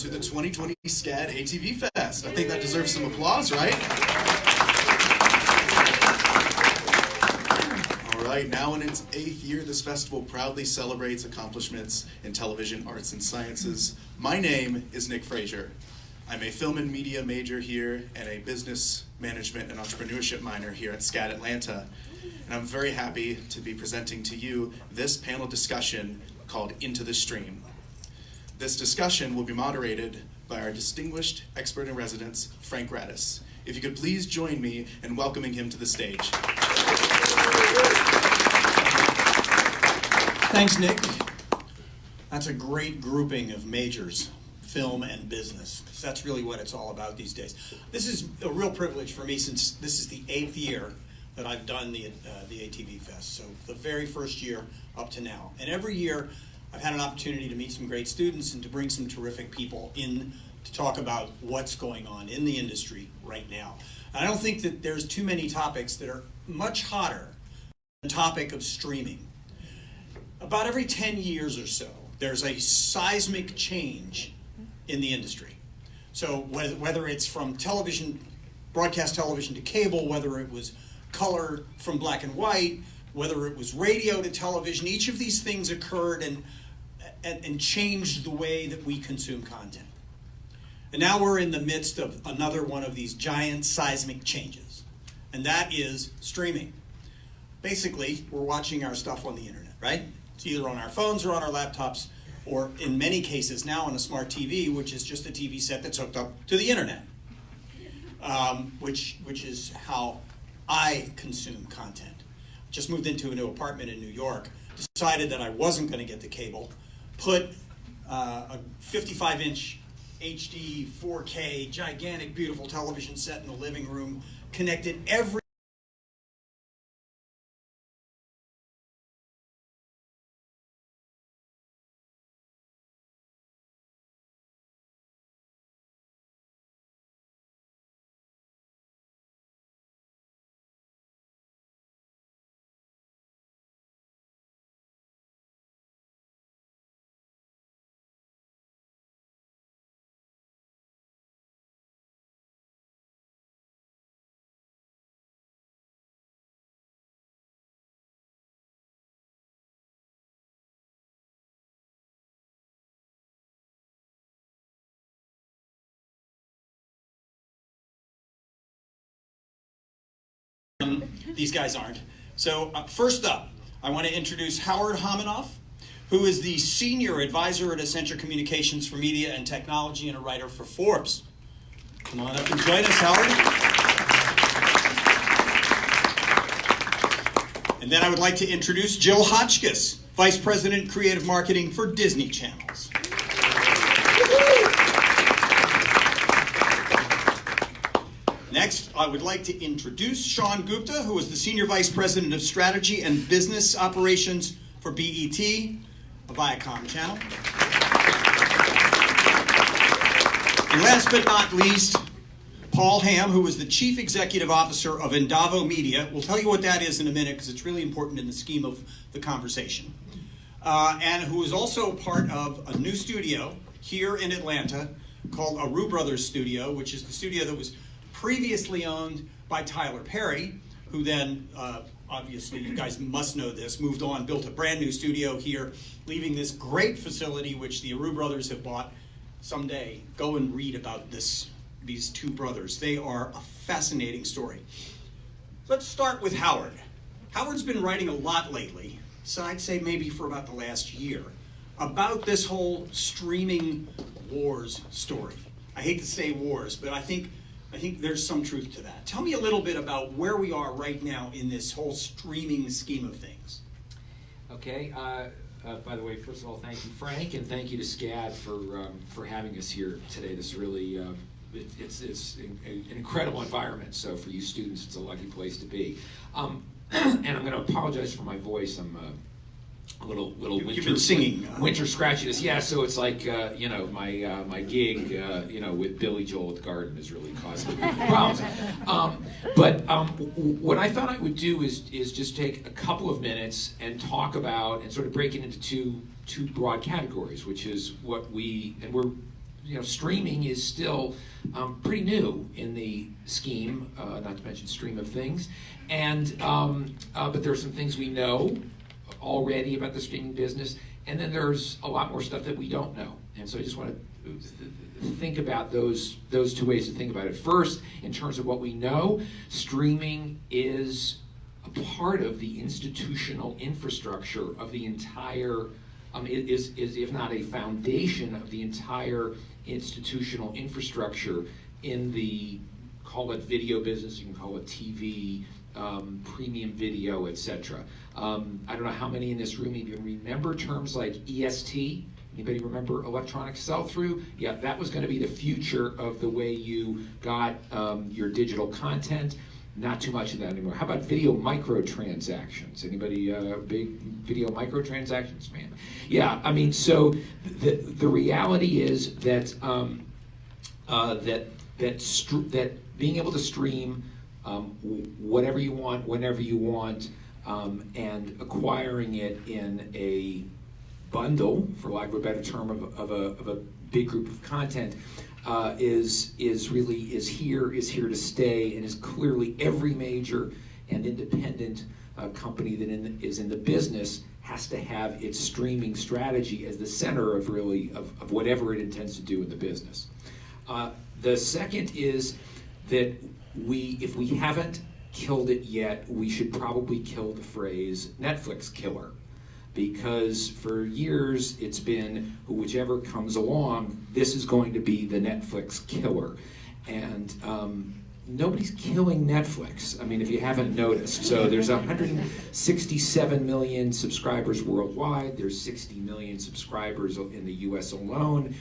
to the 2020 SCAD ATVfest. I think that deserves some applause, right? All right, now in its 8th year, this festival proudly celebrates accomplishments in television, arts, and sciences. My name is Nick Frazier. I'm a film and media major here and a business management and entrepreneurship minor here at SCAD Atlanta. And I'm very happy to be presenting to you this panel discussion called Into the Stream. This discussion will be moderated by our distinguished expert in residence, Frank Radice. If you could please join me in welcoming him to the stage. Thanks, Nick. That's a great grouping of majors, film and business, because that's really what it's all about these days. This is a real privilege for me since this is the 8th year that I've done the ATVfest, so the very first year up to now. And every year I've had an opportunity to meet some great students and to bring some terrific people in to talk about what's going on in the industry right now. And I don't think that there's too many topics that are much hotter than the topic of streaming. About every 10 years or so, there's a seismic change in the industry. So whether it's from television, broadcast television to cable, whether it was color from black and white, whether it was radio to television, each of these things occurred and changed the way that we consume content. And now we're in the midst of another one of these giant seismic changes, and that is streaming. Basically, we're watching our stuff on the internet, right? It's either on our phones or on our laptops, or in many cases now on a smart TV, which is just a TV set that's hooked up to the internet, which is how I consume content. Just moved into a new apartment in New York, decided that I wasn't going to get the cable, put a 55-inch HD 4K gigantic beautiful television set in the living room, connected every these guys aren't. So first up, I want to introduce Howard Homonoff, who is the Senior Advisor at Accenture Communications for Media and Technology and a writer for Forbes. Come on up and join us, Howard. And then I would like to introduce Jill Hotchkiss, Vice President Creative Marketing for Disney Channels. Next, I would like to introduce Sean Gupta, who is the Senior Vice President of Strategy and Business Operations for BET, a Viacom channel. And last but not least, Paul Hamm, who is the Chief Executive Officer of Endavo Media. We'll tell you what that is in a minute because it's really important in the scheme of the conversation. And who is also part of a new studio here in Atlanta called Areu Brothers Studio, which is the studio that was previously owned by Tyler Perry, who then, obviously you guys must know this, moved on, built a brand new studio here, leaving this great facility which the Areu brothers have bought. Someday, go and read about these two brothers. They are a fascinating story. Let's start with Howard. Howard's been writing a lot lately, so I'd say maybe for about the last year, about this whole streaming wars story. I hate to say wars, but I think there's some truth to that. Tell me a little bit about where we are right now in this whole streaming scheme of things. Okay. By the way, first of all, thank you, Frank, and thank you to SCAD for having us here today. This really it's an incredible environment. So for you students, it's a lucky place to be. And I'm going to apologize for my voice. I'm a little winter. You've been singing. Winter scratchiness. Yeah, so it's like, you know, my gig, you know, with Billy Joel at the Garden is really causing problems. But what I thought I would do is just take a couple of minutes and talk about and sort of break it into two broad categories, which is what we're streaming is still pretty new in the scheme, not to mention stream of things, and but there are some things we know already about the streaming business, and then there's a lot more stuff that we don't know. And so I just want to think about those two ways to think about it. First, in terms of what we know, streaming is a part of the institutional infrastructure of the entire, is if not a foundation of the entire institutional infrastructure in the, call it video business, you can call it TV, premium video, etc. I don't know how many in this room even remember terms like EST. Anybody remember electronic sell-through? Yeah, that was going to be the future of the way you got your digital content. Not too much of that anymore. How about video microtransactions? Anybody big video microtransactions fan? Yeah, I mean, so the reality is that that being able to stream whatever you want, whenever you want, and acquiring it in a bundle, for lack of a better term, of a big group of content, is here to stay, and is clearly every major and independent company that is in the business has to have its streaming strategy as the center of of whatever it intends to do in the business. The second is that if we haven't killed it yet, we should probably kill the phrase Netflix killer. Because for years it's been whichever comes along, this is going to be the Netflix killer. And nobody's killing Netflix. I mean, if you haven't noticed. So there's 167 million subscribers worldwide. There's 60 million subscribers in the US alone.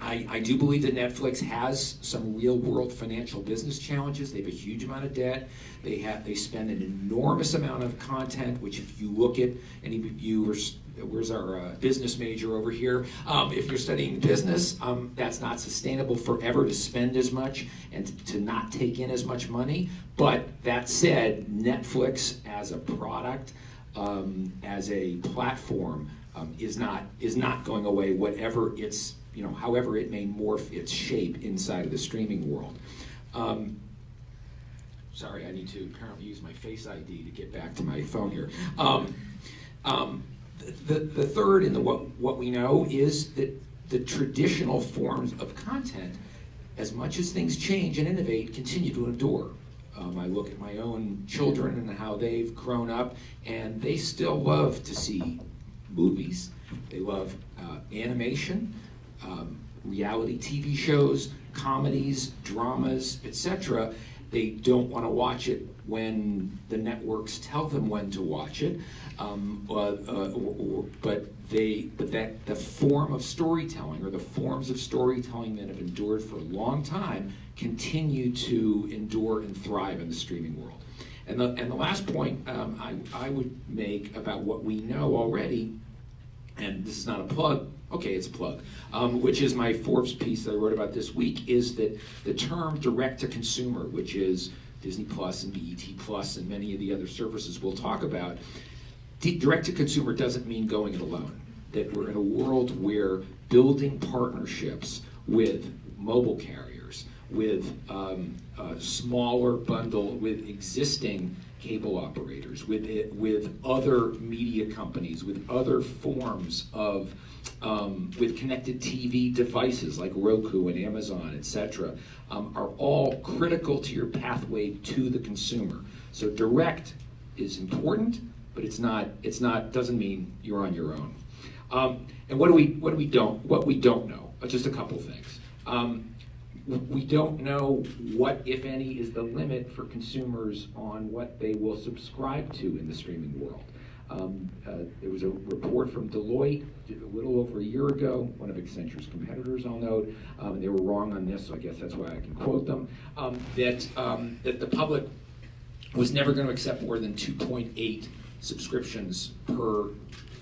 I do believe that Netflix has some real-world financial business challenges. They have a huge amount of debt. They spend an enormous amount of content, which if you look at any of you, where's our business major over here? If you're studying business, that's not sustainable forever to spend as much and to not take in as much money. But that said, Netflix as a product, as a platform, is not going away, whatever its, however it may morph its shape inside of the streaming world. Sorry, I need to apparently use my Face ID to get back to my phone here. The third in what we know is that the traditional forms of content, as much as things change and innovate, continue to endure. I look at my own children and how they've grown up, and they still love to see movies. They love animation, reality TV shows, comedies, dramas, etc. They don't want to watch it when the networks tell them when to watch it, but the form of storytelling, or the forms of storytelling that have endured for a long time, continue to endure and thrive in the streaming world. And the last point I would make about what we know already, and this is not a plug, okay, it's a plug, which is my Forbes piece that I wrote about this week, is that the term direct-to-consumer, which is Disney Plus and BET Plus and many of the other services we'll talk about, direct-to-consumer doesn't mean going it alone. That we're in a world where building partnerships with mobile carriers, with smaller bundle, with existing cable operators, with other media companies, with other forms of, with connected TV devices like Roku and Amazon, etc., are all critical to your pathway to the consumer. So direct is important, but doesn't mean you're on your own. And what we don't know? Just a couple things. We don't know what, if any, is the limit for consumers on what they will subscribe to in the streaming world. There was a report from Deloitte a little over a year ago, one of Accenture's competitors, I'll note, and they were wrong on this, so I guess that's why I can quote them, that the public was never going to accept more than 2.8 subscriptions per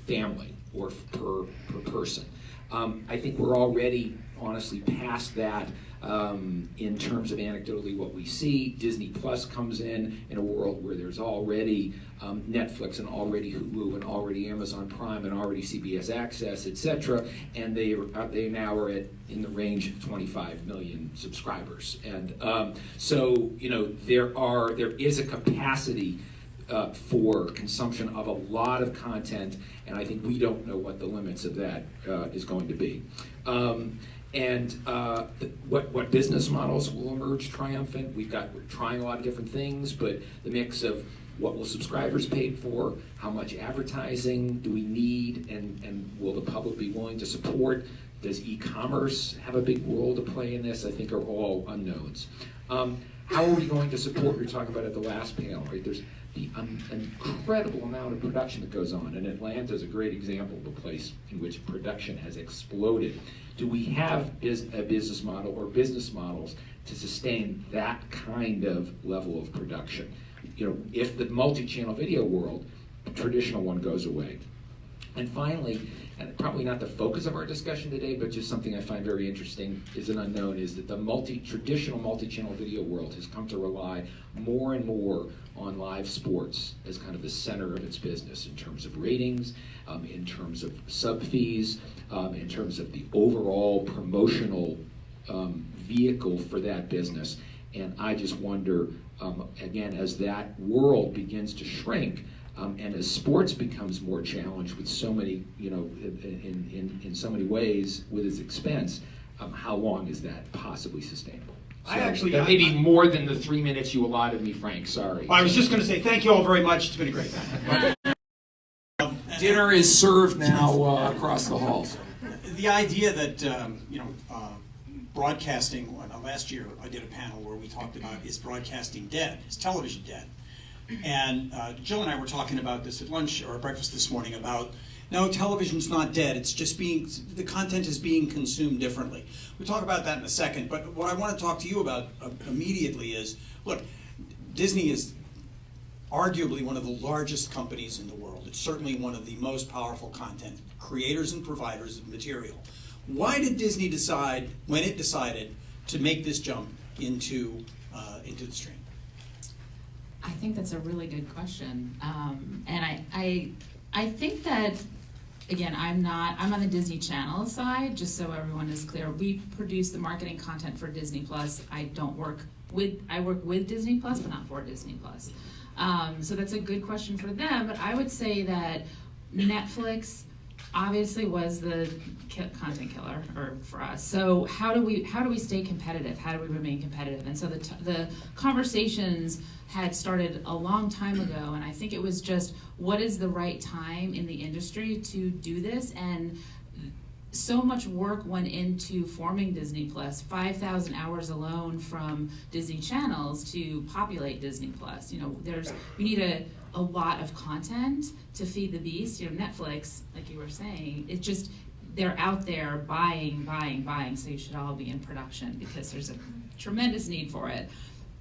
family or per person. I think we're already honestly past that in terms of anecdotally what we see. Disney Plus comes in a world where there's already Netflix and already Hulu and already Amazon Prime and already CBS Access, etc. And they now are in the range of 25 million subscribers. And so there is a capacity for consumption of a lot of content, and I think we don't know what the limits of that is going to be. What business models will emerge triumphant? We're trying a lot of different things, but the mix of what will subscribers pay for, how much advertising do we need, and will the public be willing to support? Does e-commerce have a big role to play in this? I think are all unknowns. How are we going to support, we were talking about at the last panel, right? There's the incredible amount of production that goes on, and Atlanta is a great example of a place in which production has exploded. Do we have a business model or business models to sustain that kind of level of production? If the multi-channel video world, the traditional one goes away. And finally, and probably not the focus of our discussion today, but just something I find very interesting is an unknown, is that the traditional multi-channel video world has come to rely more and more on live sports as kind of the center of its business in terms of ratings, in terms of sub fees, in terms of the overall promotional vehicle for that business. And I just wonder, again, as that world begins to shrink, and as sports becomes more challenged with so many, in so many ways with its expense, how long is that possibly sustainable? So that may be more than the 3 minutes you allotted me, Frank. Sorry. I was just going to say thank you all very much. It's been a great time. Dinner is served now across the hall. The idea that broadcasting. Last year I did a panel where we talked about, is broadcasting dead? Is television dead? And Jill and I were talking about this at lunch or breakfast this morning about, no, television's not dead. It's just the content is being consumed differently. We'll talk about that in a second. But what I want to talk to you about immediately is, look, Disney is arguably one of the largest companies in the world. It's certainly one of the most powerful content creators and providers of material. Why did Disney decide, when it decided, to make this jump into the stream? I think that's a really good question, and I think that, again, I'm on the Disney Channel side. Just so everyone is clear, we produce the marketing content for Disney Plus. I work with Disney Plus, but not for Disney Plus. So that's a good question for them. But I would say that Netflix obviously was the content killer for us. So how do we stay competitive? How do we remain competitive? And so the conversations had started a long time ago, and I think it was just, what is the right time in the industry to do this? And so much work went into forming Disney Plus, 5,000 hours alone from Disney channels to populate Disney Plus. We need a lot of content to feed the beast. Netflix, like you were saying, it's just, they're out there buying, so you should all be in production because there's a tremendous need for it.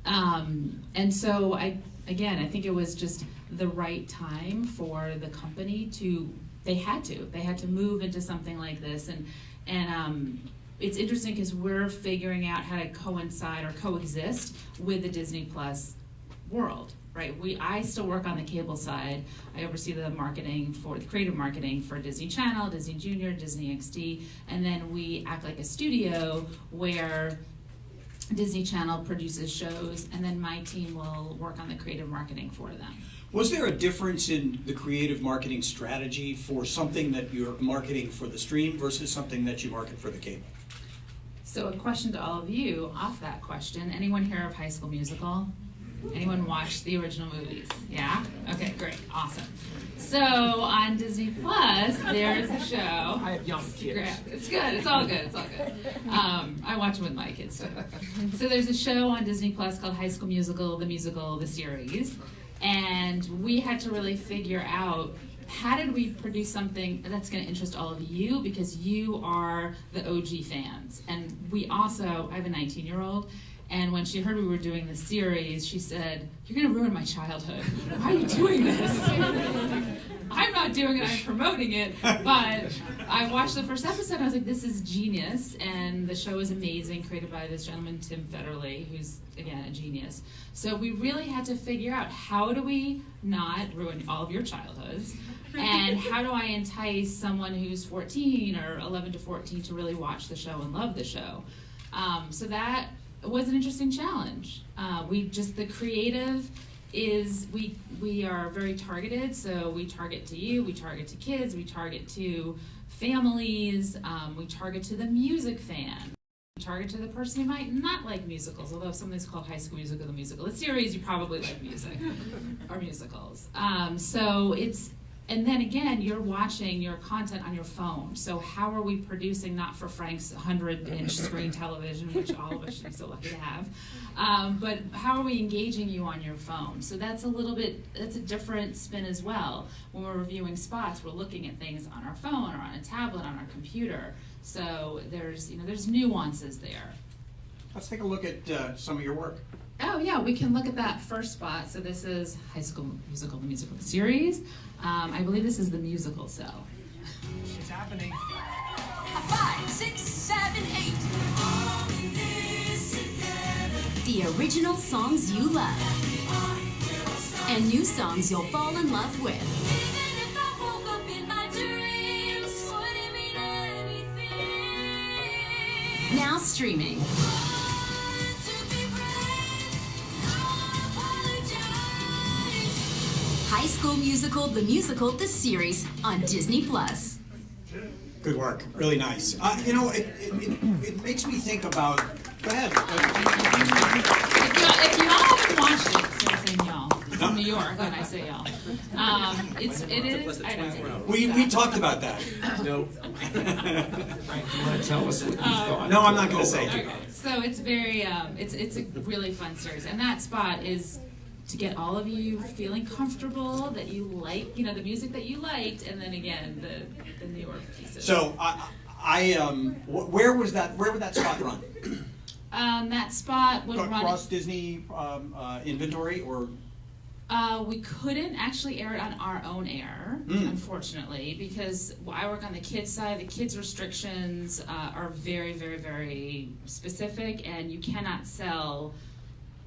And so I think it was just the right time for the company to, they had to move into something like this. And it's interesting because we're figuring out how to coincide or coexist with the Disney Plus world. Right, I still work on the cable side. I oversee the creative marketing for Disney Channel, Disney Junior, Disney XD, and then we act like a studio where Disney Channel produces shows, and then my team will work on the creative marketing for them. Was there a difference in the creative marketing strategy for something that you're marketing for the stream versus something that you market for the cable? So a question to all of you off that question. Anyone hear of High School Musical? Anyone watch the original movies? Yeah? Okay, great, awesome. So on Disney Plus, there's a show. I have young kids. It's good, it's all good. I watch them with my kids too. So there's a show on Disney Plus called High School Musical, the series. And we had to really figure out, how did we produce something that's going to interest all of you, because you are the OG fans. And we also, I have a 19-year-old, and when she heard we were doing this series, she said, "You're going to ruin my childhood. Why are you doing this?" I'm not doing it, I'm promoting it. But I watched the first episode and I was like, this is genius. And the show is amazing, created by this gentleman, Tim Federle, who's, again, a genius. So we really had to figure out, how do we not ruin all of your childhoods? And how do I entice someone who's 14 or 11 to 14 to really watch the show and love the show? So that was an interesting challenge. The creative is, we are very targeted, so we target to you, we target to kids, we target to families, we target to the music fan. We target to the person who might not like musicals, although if something's called High School Musical, the musical, the series, you probably like music or musicals. And then again, you're watching your content on your phone. So how are we producing, not for Frank's 100-inch screen television, which all of us should be so lucky to have, but how are we engaging you on your phone? So that's that's a different spin as well. When we're reviewing spots, we're looking at things on our phone or on a tablet, on our computer. So there's nuances there. Let's take a look at some of your work. Oh yeah, we can look at that first spot. So this is High School Musical, the musical series. I believe this is the musical cell. It's happening. 5, 6, 7, 8. The original songs you love. And new songs you'll fall in love with. Even if I woke up in my dreams, wouldn't mean anything. Now streaming. High School Musical, the musical, the series on Disney Plus. Good work, really nice. It makes me think about. Go ahead. If y'all haven't watched it, so I'm saying y'all from New York when I say y'all, it is. I don't know. We talked about that. No. Frank, you want to tell us what you thought? No, I'm not going to say. Okay. So it's very it's a really fun series, and that spot is to get all of you feeling comfortable that you like, the music that you liked, and then again the newer pieces. So where would that spot run? That spot would run across Disney inventory, or we couldn't actually air it on our own air, unfortunately, because I work on the kids side. The kids restrictions are very, very, very specific, and you cannot sell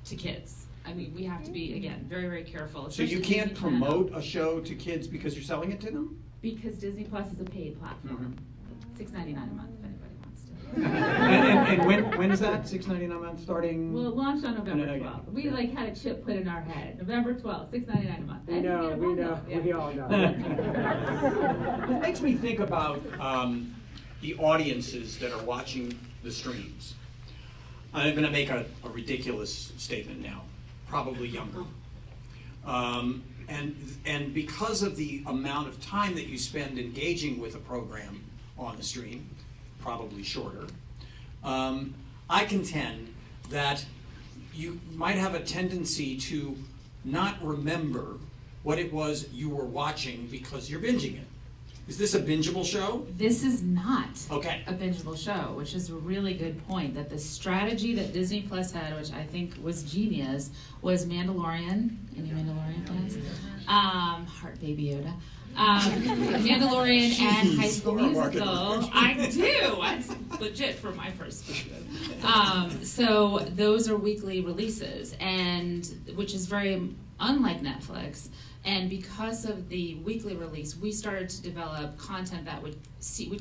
to kids. I mean, we have to be, again, very, very careful. So you can't promote a show to kids because you're selling it to them? Because Disney Plus is a paid platform. $6.99 a month if anybody wants to. and when is that? $6.99 a month starting? Well, it launched on November 12th. We had a chip put in our head. November 12th, $6.99 a month. We know. Yeah. We all know. It makes me think about the audiences that are watching the streams. I'm going to make a ridiculous statement now. Probably younger. And because of the amount of time that you spend engaging with a program on the stream, probably shorter, I contend that you might have a tendency to not remember what it was you were watching because you're binging it. Is this a bingeable show? This is not a bingeable show, which is a really good point. That the strategy that Disney Plus had, which I think was genius, was Mandalorian. Any Mandalorian fans? Heart Baby Yoda. Mandalorian and High School Musical. I do. That's legit from my perspective. So those are weekly releases, and which is very unlike Netflix. And because of the weekly release, we started to develop content that would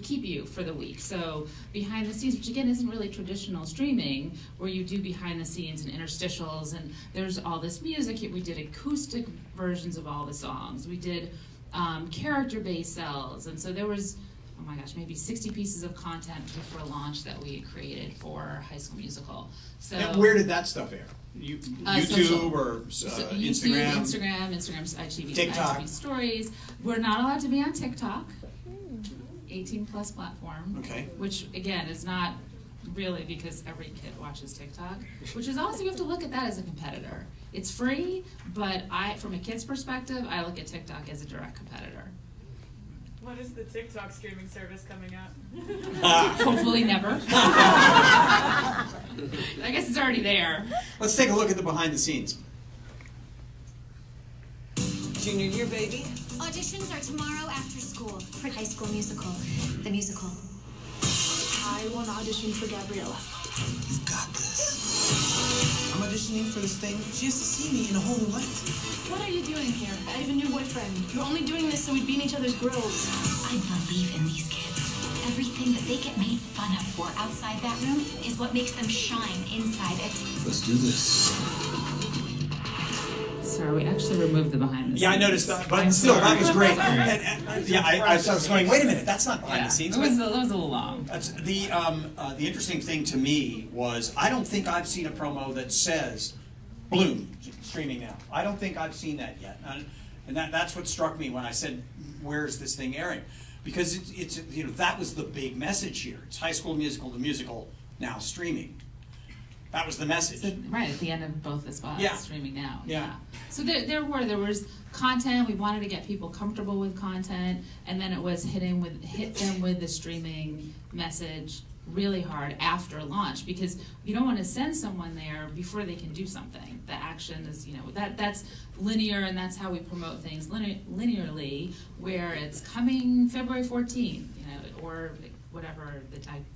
keep you for the week. So behind the scenes, which again isn't really traditional streaming, where you do behind the scenes and interstitials, and there's all this music. We did acoustic versions of all the songs. We did character-based cells, and so there was, oh my gosh, maybe 60 pieces of content before launch that we created for High School Musical. So and where did that stuff air? YouTube social. Or Instagram, IGTV, TikTok. IGTV stories. We're not allowed to be on TikTok, 18 plus platform. Okay. Which again is not really because every kid watches TikTok. Which is also, you have to look at that as a competitor. It's free, but from a kid's perspective, I look at TikTok as a direct competitor. When is the TikTok streaming service coming out? Hopefully never. I guess it's already there. Let's take a look at the behind the scenes. Junior year, baby. On Auditions are tomorrow after school for High School Musical, the musical. I want to audition for Gabriella. You've got this. I'm auditioning for this thing. She has to see me in a whole new light. What are you doing here? I have a new boyfriend. You're only doing this so we'd be in each other's grills. I believe in these kids. Everything that they get made fun of for outside that room is what makes them shine inside it. Let's do this. Sorry, we actually removed the behind the scenes. Yeah, I noticed that, but I'm still, that sorry. was great. Yeah, I was going, wait a minute, that's not behind the scenes. It was a little long. That's the interesting thing to me was I don't think I've seen a promo that says Bloom streaming now. I don't think I've seen that yet, and that's what struck me when I said, "Where's this thing airing?" Because it's you know, that was the big message here. It's High School Musical, the musical, now streaming. That was the message. So, right, at the end of both the spots, Yeah. streaming now. Yeah. So there was content. We wanted to get people comfortable with content, and then it was hit them with the streaming message really hard after launch, because you don't want to send someone there before they can do something. The action is, you know, that's linear, and that's how we promote things linearly, where it's coming February 14th, you know, or whatever,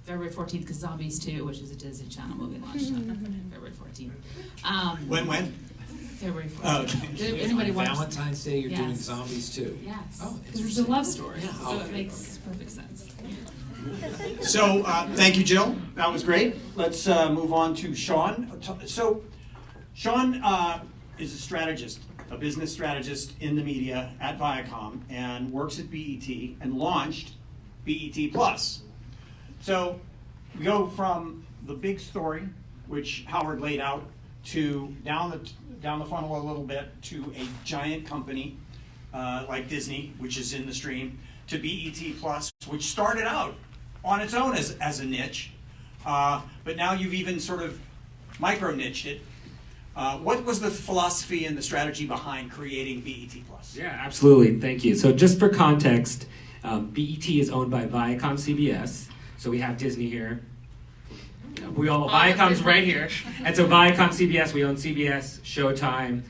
February 14th, because Zombies 2, which is a Disney Channel movie, launched on February 14th. When? February 14th. Oh, okay. Anybody watch Valentine's Day, you're doing Yes. Zombies too. Yes. Oh, Because it's a love story, Yeah, so okay, it makes perfect sense. So, thank you, Jill. That was great. Let's move on to Sean. So, Sean is a strategist, a business strategist in the media at Viacom, and works at BET and launched BET Plus. So, we go from the big story, which Howard laid out, to down the funnel a little bit to a giant company like Disney, which is in the stream, to BET Plus, which started out on its own as a niche, but now you've even sort of micro-niched it. What was the philosophy and the strategy behind creating BET Plus? Yeah, absolutely. Thank you. So just for context, BET is owned by Viacom CBS. So we have Disney here. We all Viacom's right here. And so Viacom CBS, we own CBS, Showtime,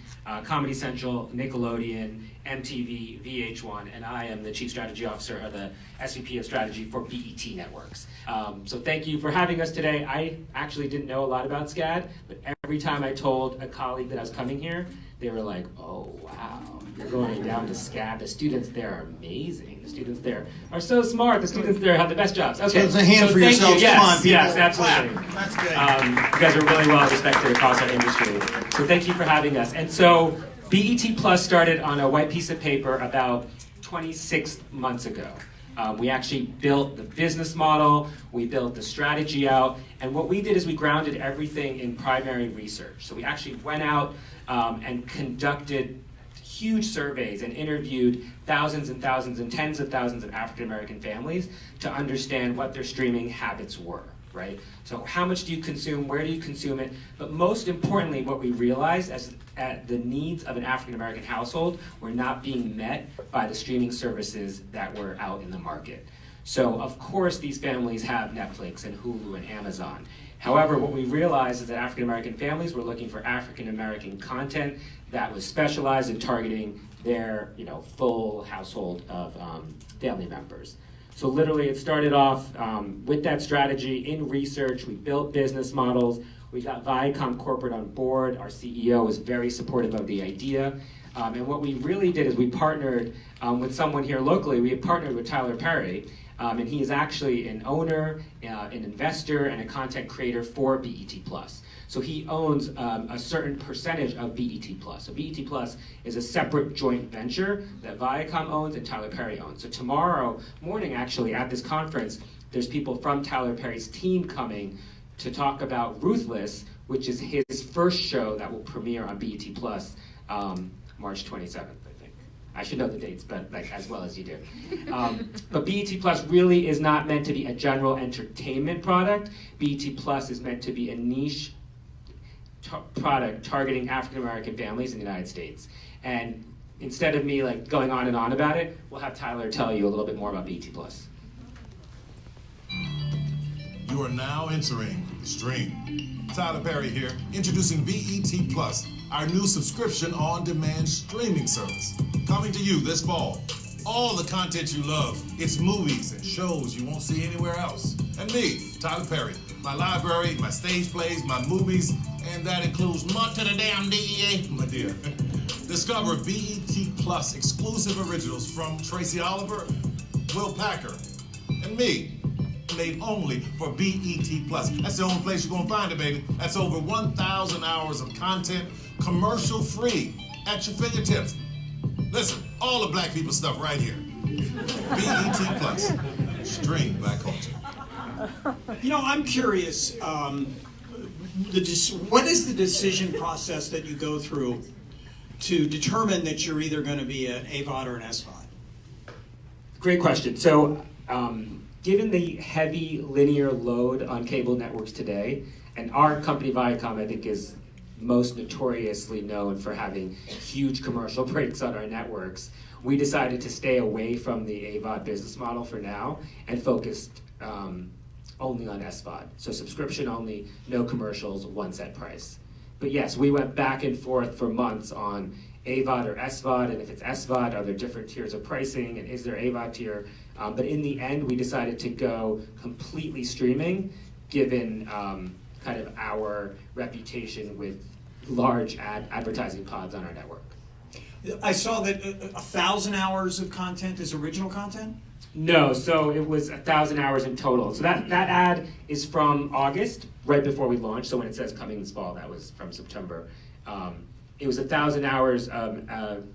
Comedy Central, Nickelodeon, MTV, VH1, and I am the Chief Strategy Officer or the SVP of Strategy for BET Networks. So thank you for having us today. I actually didn't know a lot about SCAD, but every time I told a colleague that I was coming here, they were like, oh wow, you're going down to SCAD. The students there are amazing. The students there are so smart. The students there have the best jobs. Okay, So it's a hand for thank yourselves. you. Yes, Come on, people. yes, absolutely. Clap. That's good. You guys are really well respected across our industry. So thank you for having us. And so BET Plus started on a white piece of paper about 26 months ago. We actually built the business model, we built the strategy out, and what we did is we grounded everything in primary research. So we actually went out and conducted huge surveys and interviewed thousands and thousands and tens of thousands of African American families to understand what their streaming habits were, right? So how much do you consume, where do you consume it? But most importantly, what we realized is the needs of an African American household were not being met by the streaming services that were out in the market. So of course these families have Netflix and Hulu and Amazon. However, what we realized is that African American families were looking for African American content that was specialized in targeting their, full household of family members. So literally it started off with that strategy in research. We built business models. We got Viacom corporate on board. Our CEO was very supportive of the idea. And what we really did is we partnered with someone here locally. We had partnered with Tyler Perry, and he is actually an owner, an investor, and a content creator for BET Plus. So he owns a certain percentage of BET Plus. So BET Plus is a separate joint venture that Viacom owns and Tyler Perry owns. So tomorrow morning, actually, at this conference, there's people from Tyler Perry's team coming to talk about Ruthless, which is his first show that will premiere on BET Plus March 27th, I think. I should know the dates, but as well as you do. But BET Plus really is not meant to be a general entertainment product. BET Plus is meant to be a niche product targeting African American families in the United States. And instead of me going on and on about it, we'll have Tyler tell you a little bit more about BET Plus. You are now entering the stream. Tyler Perry here, introducing BET Plus, our new subscription on-demand streaming service. Coming to you this fall. All the content you love. It's movies and shows you won't see anywhere else. And me, Tyler Perry. My library, my stage plays, my movies, and that includes much of the damn DEA, my dear. Discover BET Plus exclusive originals from Tracy Oliver, Will Packer, and me. Made only for BET Plus. That's the only place you're gonna find it, baby. That's over 1,000 hours of content, commercial free, at your fingertips. Listen, all the black people stuff right here. BET Plus, stream black culture. You know, I'm curious, what is the decision process that you go through to determine that you're either going to be an AVOD or an SVOD? Great question. So, given the heavy linear load on cable networks today, and our company Viacom, I think, is most notoriously known for having huge commercial breaks on our networks, we decided to stay away from the AVOD business model for now and focused only on SVOD. So subscription only, no commercials, one set price. But yes, we went back and forth for months on AVOD or SVOD, and if it's SVOD, are there different tiers of pricing, and is there AVOD tier? But in the end, we decided to go completely streaming, given kind of our reputation with large advertising pods on our network. I saw that 1,000 hours of content is original content? No, so it was 1,000 hours in total. So that ad is from August, right before we launched. So when it says coming this fall, that was from September. It was 1,000 hours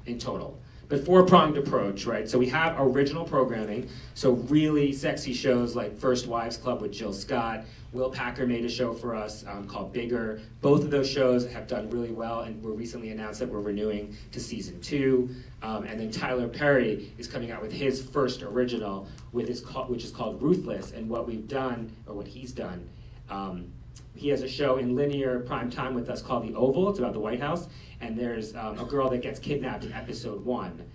in total. But four-pronged approach, right? So we have original programming, so really sexy shows like First Wives Club with Jill Scott. Will Packer made a show for us called Bigger. Both of those shows have done really well, and we're recently announced that we're renewing to season 2. And then Tyler Perry is coming out with his first original, which is called Ruthless. And what we've done, or what he's done, he has a show in linear prime time with us called The Oval. It's about the White House. And there's a girl that gets kidnapped in episode 1.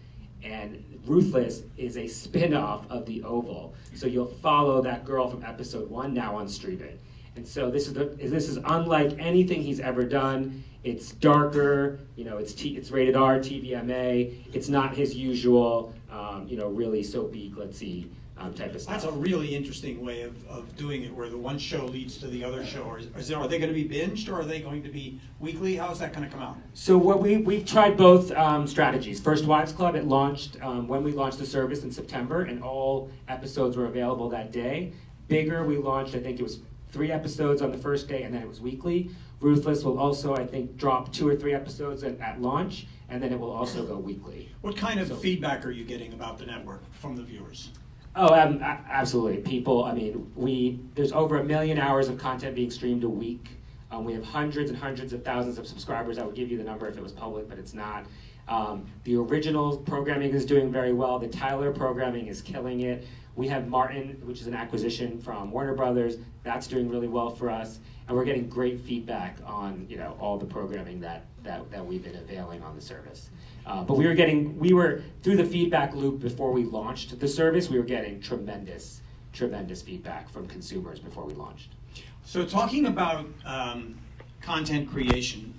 And Ruthless is a spin-off of The Oval. So you'll follow that girl from episode 1 now on streaming. And so this is unlike anything he's ever done. It's darker, you know, it's rated R, TVMA. It's not his usual, really soapy, glitzy type of stuff. That's a really interesting way of doing it, where the one show leads to the other show. Are they going to be binged, or are they going to be weekly? How is that going to come out? So we've tried both strategies. First Wives Club, it launched when we launched the service in September, and all episodes were available that day. Bigger, we launched, I think it was 3 episodes on the first day, and then it was weekly. Ruthless will also, I think, drop 2 or 3 episodes at launch, and then it will also go weekly. What kind of feedback are you getting about the network from the viewers? Oh, absolutely. People, there's over 1 million hours of content being streamed a week. We have hundreds and hundreds of thousands of subscribers. I would give you the number if it was public, but it's not. The original programming is doing very well. The Tyler programming is killing it. We have Martin, which is an acquisition from Warner Brothers. That's doing really well for us. And we're getting great feedback on all the programming that we've been availing on the service. But we were through the feedback loop before we launched the service. We were getting tremendous feedback from consumers before we launched. So talking about content creation,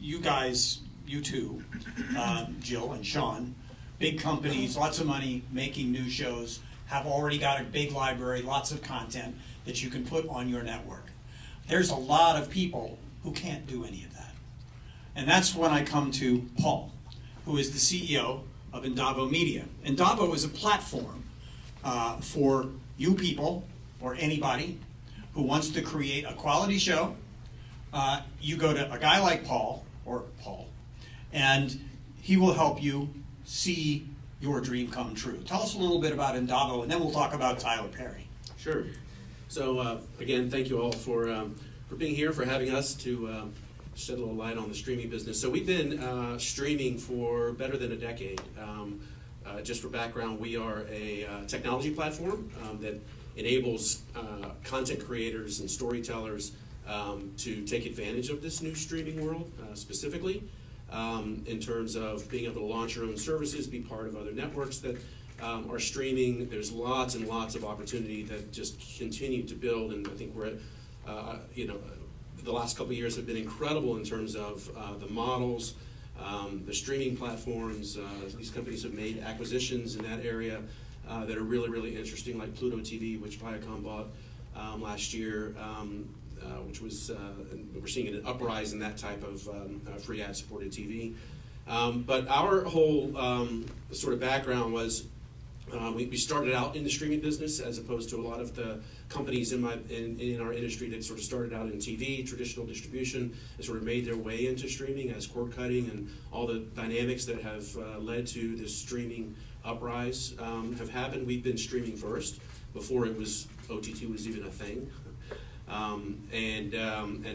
you guys, you two, Jill and Sean, big companies, lots of money, making new shows, have already got a big library, lots of content that you can put on your network. There's a lot of people who can't do any of that. And that's when I come to Paul, who is the CEO of Endavo Media. Endavo is a platform for you people, or anybody, who wants to create a quality show. You go to a guy like Paul, and he will help you see your dream come true. Tell us a little bit about Endavo, and then we'll talk about Tyler Perry. Sure. So again, thank you all for being here, for having us to shed a little light on the streaming business. So we've been streaming for better than a decade. Just for background, we are a technology platform that enables content creators and storytellers to take advantage of this new streaming world, specifically in terms of being able to launch your own services, be part of other networks that are streaming. There's lots and lots of opportunity that just continue to build, and I think we're at, the last couple of years have been incredible in terms of the models, the streaming platforms. These companies have made acquisitions in that area that are really, really interesting, like Pluto TV, which Viacom bought last year, which was, we're seeing an uprise in that type of free ad-supported TV. But our whole sort of background was we started out in the streaming business as opposed to a lot of the companies in our industry that sort of started out in TV, traditional distribution, and sort of made their way into streaming as cord cutting and all the dynamics that have led to this streaming uprise have happened. We've been streaming first before it was OTT was even a thing. And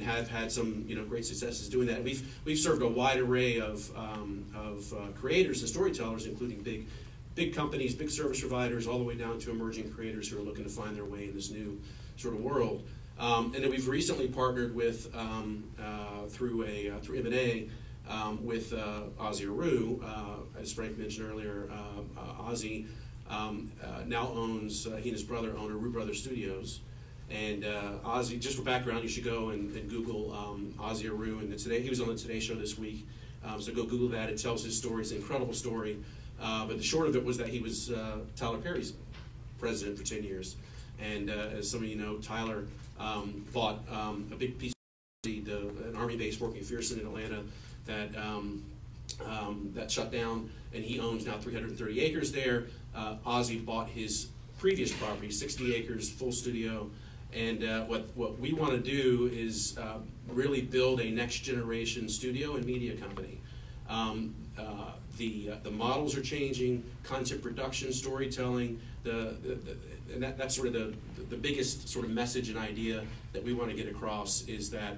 have had some great successes doing that. We've served a wide array of creators and storytellers, including big companies, big service providers, all the way down to emerging creators who are looking to find their way in this new sort of world. And then we've recently partnered with through M&A with Ozzie Areu, as Frank mentioned earlier. Ozzie now owns, he and his brother own Areu Brothers Studios. And Ozzie, just for background, you should go and Google Ozzie Areu. And he was on the Today Show this week. So go Google that. It tells his story. It's an incredible story. But the short of it was that he was Tyler Perry's president for 10 years. And as some of you know, Tyler bought a big piece of an Army base working fiercely in Atlanta that shut down. And he owns now 330 acres there. Ozzie bought his previous property, 60 acres, full studio. And what we want to do is really build a next generation studio and media company. The models are changing, content production, storytelling, and that's sort of the biggest sort of message and idea that we want to get across is that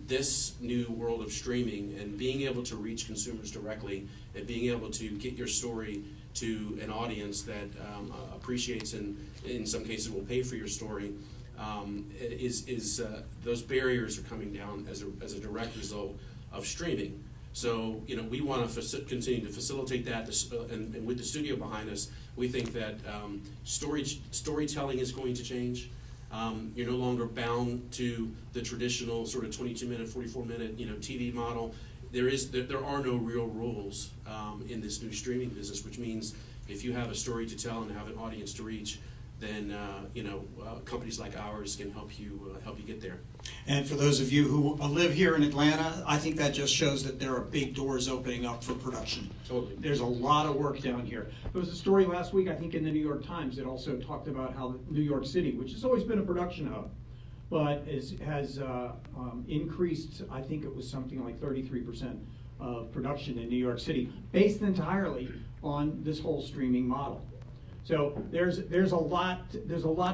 this new world of streaming and being able to reach consumers directly and being able to get your story to an audience that appreciates and in some cases will pay for your story those barriers are coming down as a direct result of streaming. So we want to continue to facilitate that, and with the studio behind us, we think that storytelling is going to change. You're no longer bound to the traditional sort of 22-minute, 44-minute TV model. There are no real rules in this new streaming business, which means if you have a story to tell and have an audience to reach, then companies like ours can help you get there. And for those of you who live here in Atlanta, I think that just shows that there are big doors opening up for production. Totally. There's a lot of work down here. There was a story last week, I think in the New York Times, that also talked about how New York City, which has always been a production hub, but has increased, I think it was something like 33% of production in New York City, based entirely on this whole streaming model. So there's a lot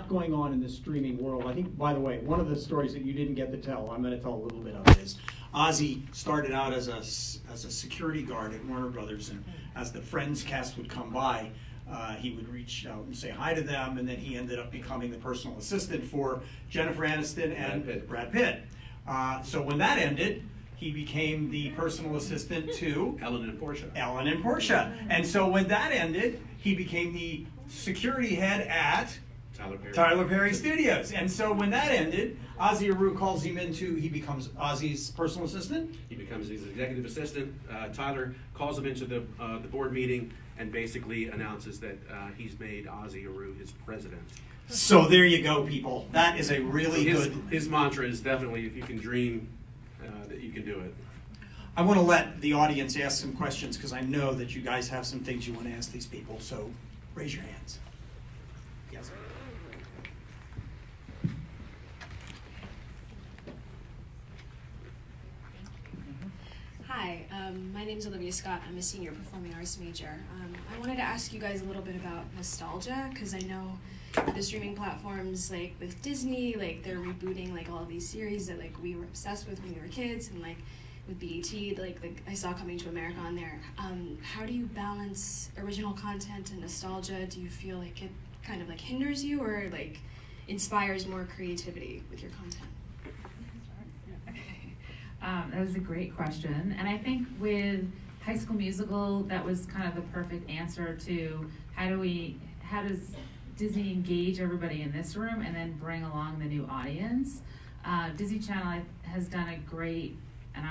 going on in the streaming world. I think, by the way, one of the stories that you didn't get to tell, I'm going to tell a little bit of it, is Ozzie started out as a security guard at Warner Brothers, and as the Friends cast would come by, he would reach out and say hi to them, and then he ended up becoming the personal assistant for Jennifer Aniston and Brad Pitt. So when that ended, he became the personal assistant to Ellen and Portia. And so when that ended, he became the security head at Tyler Perry Studios. And so when that ended, Ozzie Areu calls him he becomes Ozzie's personal assistant. He becomes his executive assistant. Tyler calls him into the board meeting and basically announces that he's made Ozzie Areu his president. So there you go, people. That is a really good... His mantra is definitely, if you can dream, that you can do it. I want to let the audience ask some questions because I know that you guys have some things you want to ask these people, so raise your hands. Yes. Hi, my name is Olivia Scott. I'm a senior performing arts major. I wanted to ask you guys a little bit about nostalgia because I know the streaming platforms, like with Disney, like they're rebooting like all these series that like we were obsessed with when we were kids, and like with BET, like I saw Coming to America on there. How do you balance original content and nostalgia? Do you feel like it kind of like hinders you or like inspires more creativity with your content? That was a great question, and I think with High School Musical, that was kind of the perfect answer to how does Disney engage everybody in this room and then bring along the new audience. Disney Channel has done a great, and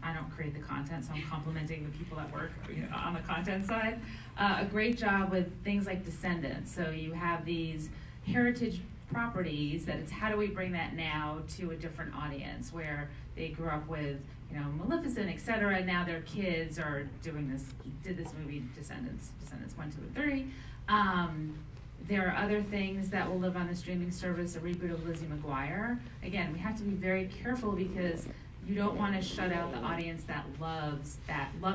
I don't create the content, so I'm complimenting the people that work on the content side, a great job with things like Descendants. So you have these heritage properties that it's how do we bring that now to a different audience where they grew up with, Maleficent, etc. And now their kids are did this movie Descendants 1, 2, and 3. There are other things that will live on the streaming service, a reboot of Lizzie McGuire. Again, we have to be very careful because you don't want to shut out the audience that love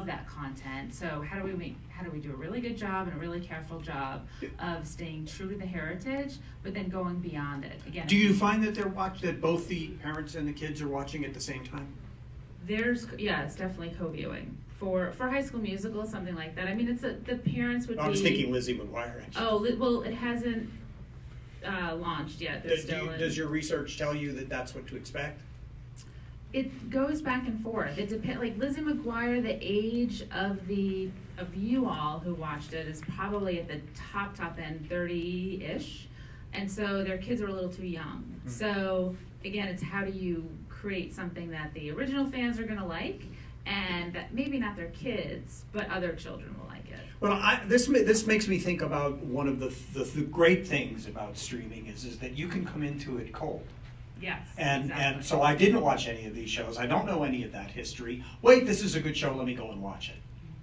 that content. So how do we do a really good job and a really careful job of staying true to the heritage, but then going beyond it? Again, do you find that that both the parents and the kids are watching at the same time? It's definitely co-viewing. For High School Musical, something like that. I mean, the parents would be... I was thinking Lizzie McGuire, actually. Oh, well, it hasn't launched yet. Does your research tell you that that's what to expect? It goes back and forth. It depends. Like Lizzie McGuire, the age of you all who watched it is probably at the top end, 30-ish, and so their kids are a little too young. Mm-hmm. So again, it's how do you create something that the original fans are going to like, and that maybe not their kids, but other children will like it. Well, this makes me think about one of the great things about streaming is that you can come into it cold. Yes. And exactly. so I didn't watch any of these shows. I don't know any of that history. Wait, this is a good show. Let me go and watch it.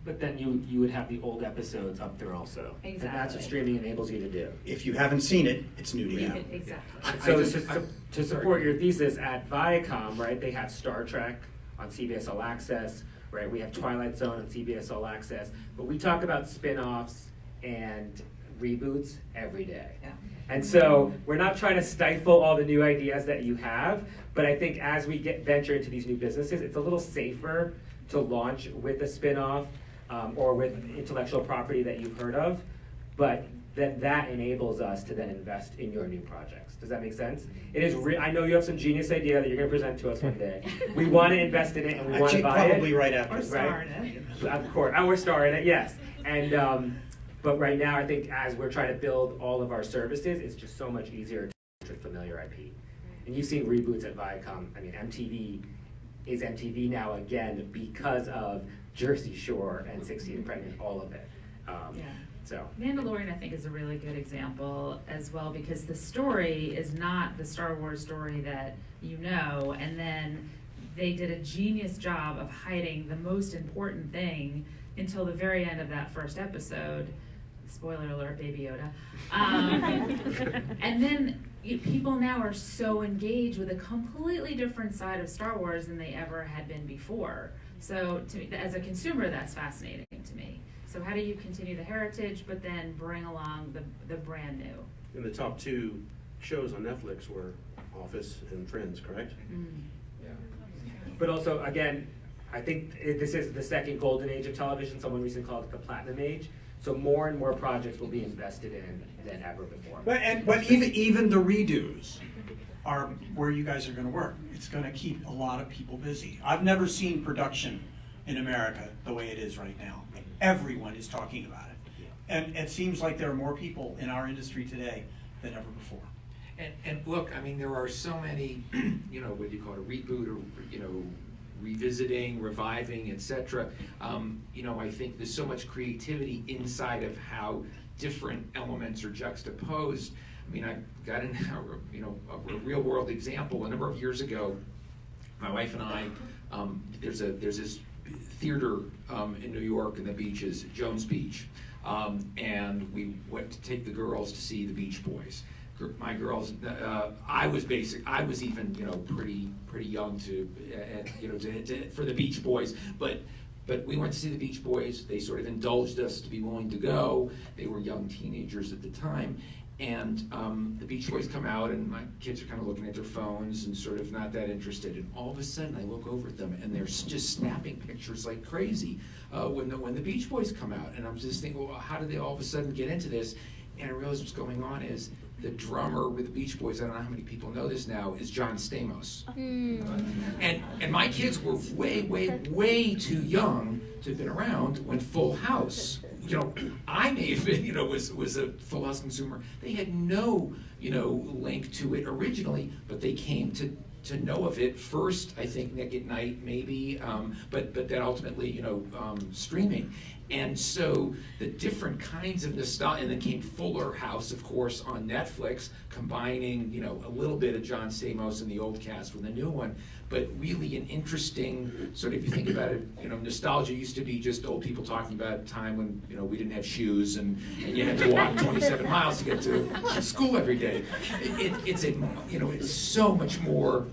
But then you would have the old episodes up there also. Exactly. And that's what streaming enables you to do. If you haven't seen it, it's new to you. Exactly. So to support your thesis, at Viacom, right, they have Star Trek on CBS All Access, right? We have Twilight Zone on CBS All Access. But we talk about spin-offs and reboots every day. Yeah. And so we're not trying to stifle all the new ideas that you have, but I think as we venture into these new businesses, it's a little safer to launch with a spin-off or with intellectual property that you've heard of, but then that enables us to then invest in your new projects. Does that make sense? It is. I know you have some genius idea that you're going to present to us one day. We want to invest in it and we want to buy it. Probably right after. Or star in it. Of course, or star in it, yes. And but right now, I think as we're trying to build all of our services, it's just so much easier to familiar IP. And you've seen reboots at Viacom. I mean, MTV is MTV now again because of Jersey Shore and 16 and Pregnant, all of it. So Mandalorian, I think, is a really good example as well because the story is not the Star Wars story that you know, and then they did a genius job of hiding the most important thing until the very end of that first episode. Spoiler alert, Baby Yoda. And then people now are so engaged with a completely different side of Star Wars than they ever had been before. So to me, as a consumer, that's fascinating to me. So how do you continue the heritage, but then bring along the brand new? And the top two shows on Netflix were Office and Friends, correct? Mm. yeah. But also, again, I think this is the second golden age of television. Someone recently called it the platinum age. So more and more projects will be invested in than ever before. But even the redos are where you guys are going to work. It's going to keep a lot of people busy. I've never seen production in America the way it is right now. Everyone is talking about it. And it seems like there are more people in our industry today than ever before. And look, I mean, there are so many, what do you call it, a reboot or, revisiting, reviving, etc. I think there's so much creativity inside of how different elements are juxtaposed. I mean, I got in a real world example. A number of years ago, my wife and I, there's this theater in New York in the beaches, Jones Beach, and we went to take the girls to see the Beach Boys. My girls, I was even pretty young for the Beach Boys, but we went to see the Beach Boys. They sort of indulged us to be willing to go. They were young teenagers at the time, and the Beach Boys come out, and my kids are kind of looking at their phones and sort of not that interested. And all of a sudden, I look over at them, and they're just snapping pictures like crazy when the Beach Boys come out. And I'm just thinking, well, how did they all of a sudden get into this? And I realized what's going on is the drummer with the Beach Boys, I don't know how many people know this now, is John Stamos. And my kids were way too young to have been around when Full House, I may have been, was a Full House consumer. They had no, link to it originally, but they came to know of it first, I think, Nick at Night, maybe, but then ultimately, streaming. And so the different kinds of nostalgia, and then came Fuller House, of course, on Netflix, combining, a little bit of John Stamos and the old cast with the new one, but really an interesting, sort of, if you think about it, nostalgia used to be just old people talking about a time when, we didn't have shoes and you had to walk 27 miles to get to school every day. It's so much more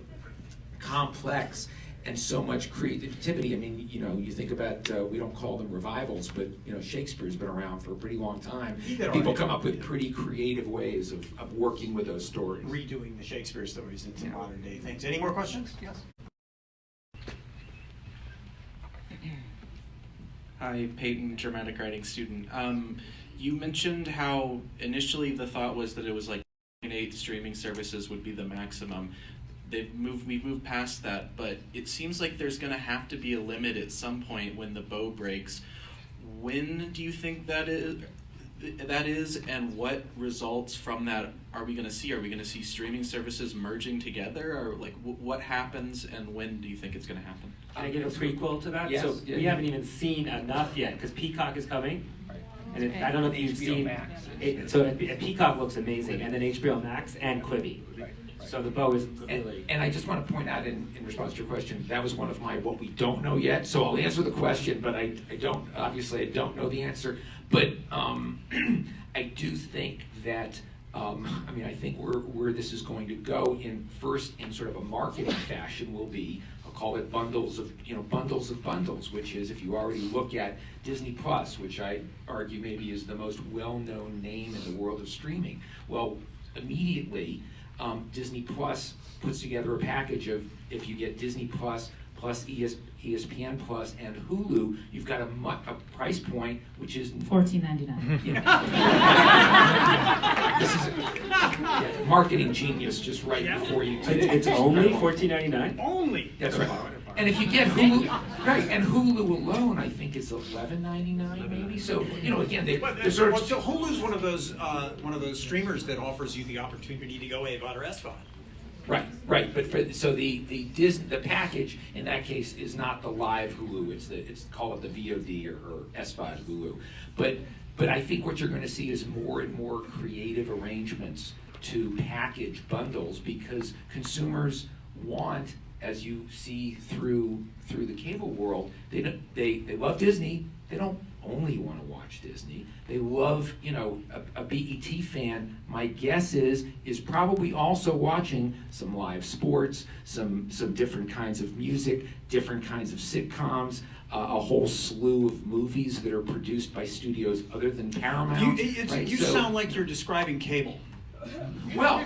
complex and so much creativity. I mean, you think about, we don't call them revivals, but, Shakespeare's been around for a pretty long time. People come up with pretty creative ways of working with those stories. Redoing the Shakespeare stories into modern day things. Any more questions? Yes. Hi, Peyton, dramatic writing student. You mentioned how initially the thought was that it was like 8 streaming services would be the maximum. We've moved past that, but it seems like there's going to have to be a limit at some point when the bow breaks. When do you think that is, and what results from that are we going to see? Are we going to see streaming services merging together, or like what happens, and when do you think it's going to happen? Can I give a prequel to that? Yes. So we haven't even seen enough yet, because Peacock is coming. And I don't know if you've seen it. So Peacock looks amazing, and then HBO Max and Quibi. So the bow is really... And I just want to point out in response to your question, that was one of my what we don't know yet. So I'll answer the question, but I don't know the answer. But I do think that, I think where this is going to go in sort of a marketing fashion will be, I'll call it bundles of bundles, which is if you already look at Disney Plus, which I argue maybe is the most well-known name in the world of streaming. Well, immediately, Disney Plus puts together a package of, if you get Disney Plus ESPN Plus and Hulu, you've got a price point which is $14.99. This is a marketing genius just right before you. It's only $14.99. Only. That's right. And if you get Hulu, right, and Hulu alone, I think it's $11.99 maybe. So again, they're sort of. So Hulu's one of those streamers that offers you the opportunity to go AVOD or SVOD. Right. But the package in that case is not the live Hulu. It's call it the VOD or SVOD Hulu. But I think what you're going to see is more and more creative arrangements to package bundles, because consumers want, as you see through the cable world, they love Disney. They don't only want to watch Disney. They love, a BET fan, my guess is probably also watching some live sports, some different kinds of music, different kinds of sitcoms, a whole slew of movies that are produced by studios other than Paramount. You sound like you're describing cable. Well,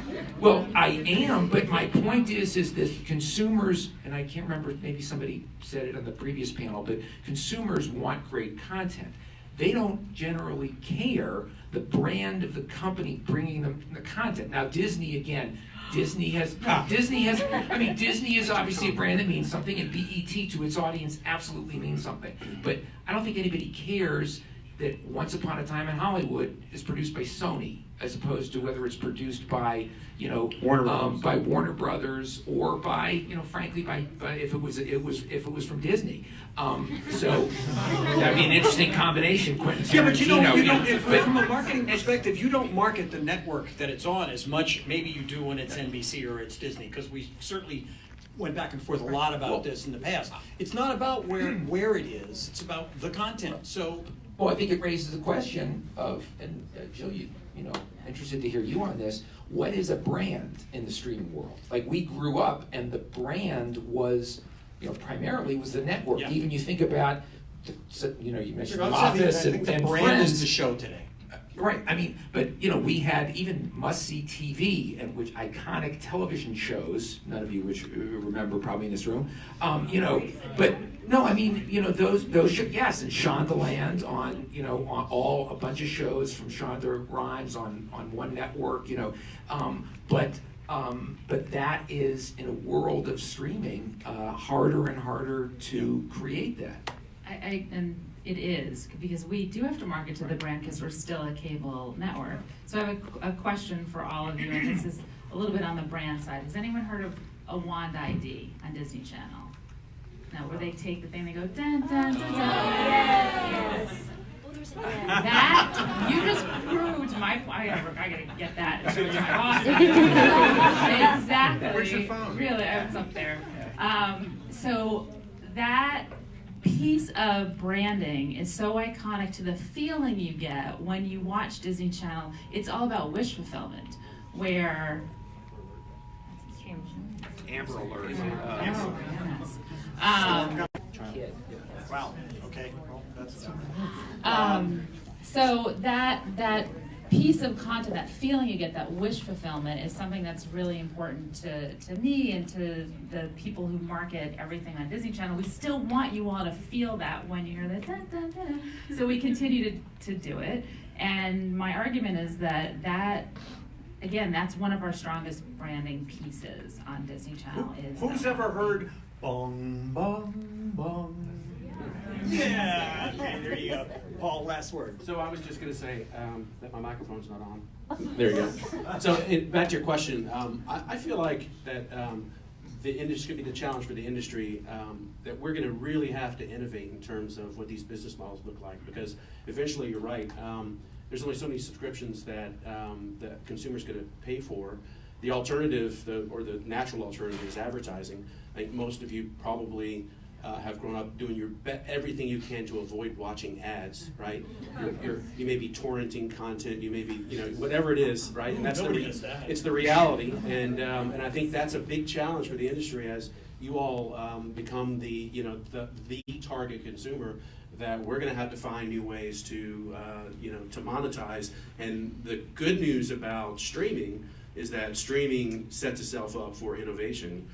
I am, but my point is that consumers, and I can't remember, maybe somebody said it on the previous panel, but consumers want great content. They don't generally care the brand of the company bringing them the content. Now, Disney, again, Disney is obviously a brand that means something, and BET to its audience absolutely means something. But I don't think anybody cares that Once Upon a Time in Hollywood is produced by Sony, as opposed to whether it's produced by Warner Brothers or by frankly by if it was from Disney. So that'd be an interesting combination. Quentin Tarantino. But from a marketing perspective, you don't market the network that it's on as much. Maybe you do when it's NBC or it's Disney, because we certainly went back and forth a lot about this in the past. It's not about where it is; it's about the content. So. Well, I think it raises the question of, and Jill, interested to hear you on this. What is a brand in the streaming world? Like, we grew up, and the brand was, primarily was the network. Yeah. Even you think about, you mentioned The Office and brand Friends. is the show today. Right. I mean, but you know, we had even must-see TV and which iconic television shows. None of you which remember probably in this room. You know, but no, I mean, you know, those yes, and Shondaland on on a bunch of shows from Shonda Rhimes on one network. You know, but that is in a world of streaming harder and harder to create that. And it is, because we do have to market to the brand because we're still a cable network. So I have a question for all of you, and this is a little bit on the brand side. Has anyone heard of a Wand ID on Disney Channel? No, where they take the thing, they go dun dun dun dun. Yes. That you just proved my point. I gotta get that and show it to my boss. Exactly. Where's your phone? Really, I was up there. So that piece of branding is so iconic to the feeling you get when you watch Disney Channel. It's all about wish fulfillment, where Amber Alert. Wow. Okay. Well, that's so that piece of content, that feeling you get, that wish fulfillment, is something that's really important to me and to the people who market everything on Disney Channel. We still want you all to feel that when you hear the dun, dun, dun. So we continue to do it. And my argument is that again, that's one of our strongest branding pieces on Disney Channel. Who's ever heard bong bong bong? Yeah. Okay, there you go. Paul, last word. So I was just going to say that my microphone's not on. There you go. So back to your question, I feel like that the industry could be the challenge for the industry, that we're going to really have to innovate in terms of what these business models look like, because eventually, you're right, there's only so many subscriptions that that consumers going to pay for. The alternative, or the natural alternative, is advertising. I think most of you probably have grown up doing everything you can to avoid watching ads, right? You may be torrenting content, you may be, whatever it is, right? And that's it's the reality, and I think that's a big challenge for the industry as you all become the target consumer. That we're going to have to find new ways to to monetize. And the good news about streaming is that streaming sets itself up for innovation.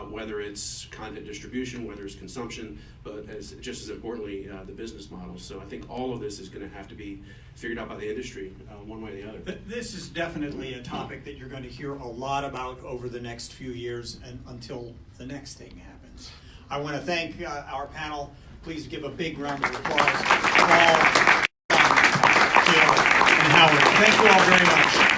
Whether it's content distribution, whether it's consumption, but just as importantly, the business models. So I think all of this is going to have to be figured out by the industry, one way or the other. This is definitely a topic that you're going to hear a lot about over the next few years and until the next thing happens. I want to thank our panel. Please give a big round of applause to Paul, Jill, and Howard. Thank you all very much.